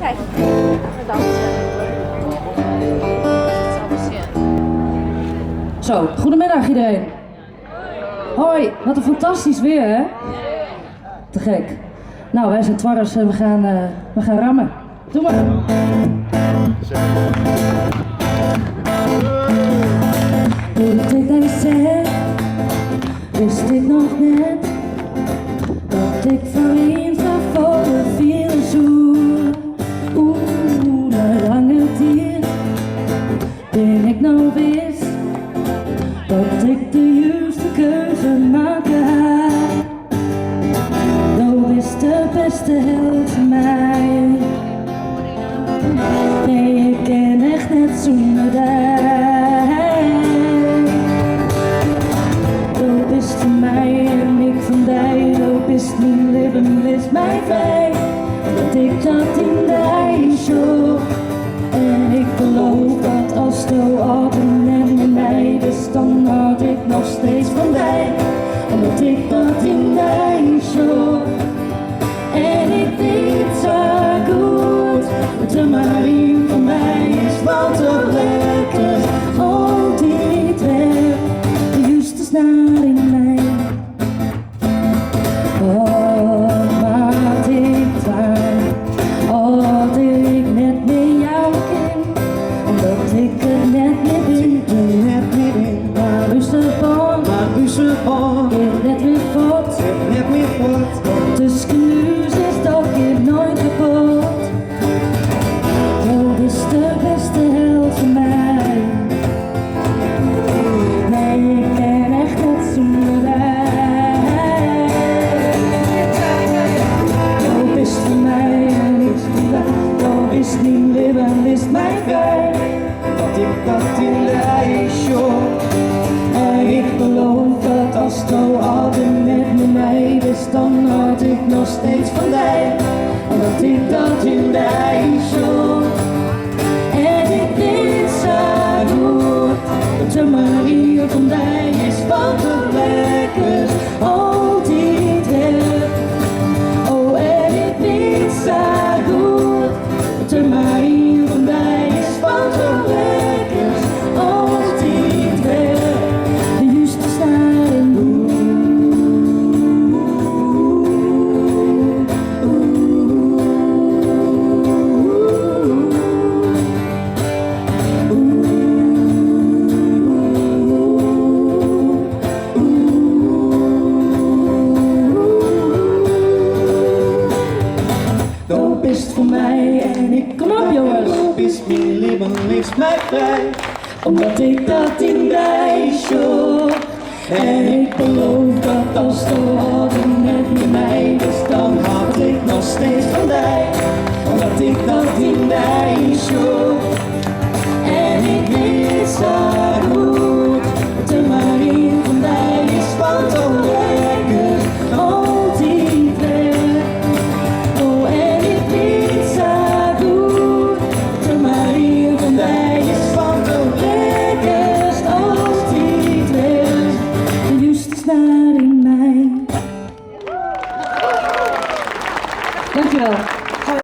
Kijk, bedankt. Zo, goedemiddag iedereen. Hoi, wat een fantastisch weer, hè? Te gek. Nou, wij zijn Twarres en we gaan rammen. Doe maar. Toen ik dat zei, wist ik nog net dat ik vriend van voren viel en zoen. Na lange tijd ben ik nou wist dat ik de juiste keuze maken had. Nou is de beste helft van mij. Nee, ik ken echt net zonder jij. Du bist van mij en ik van jij. Du bist mijn leven, is mijn fijn. Dat ik dat in jij zoek. En ik geloof dat als de altijd net met mij is, dan had ik nog steeds van jij. Omdat ik dat in jij zoek. En ik weet zo goed dat de manier van mij is wat toch lekker. Altijd weer de juiste snaar in mij. Oh, wat ik twijfel, als ik net met jou ken, omdat ik het net niet ben, maar rustig van, ik net weer voort, de excuus is toch ik nooit kapot. Dat is de beste helft van mij. Nee, ik ken echt net zonder jij. Dat is van mij en ik van jou. Dat is niet leven, is mijn vrij. Dat ik dat in de ijsje. En ik geloof dat als het altijd met mij is, dan had ik nog steeds van jij. Omdat ik dat in de ijsje. En ik weet zo goed dat de manier van mij is wat het lekkers altijd weer. Oh, en ik weet zo goed dat de manier van mij is wat het lekkers altijd weer. De juiste staat in Du bist voor mij en ik kom op jongens. Du bist mijn leven, is mij vrij. Omdat ik dat in jij zoek. En ik geloof dat als de altijd met mij is, dan had ik nog steeds van jij. Omdat ik dat in jij zoek.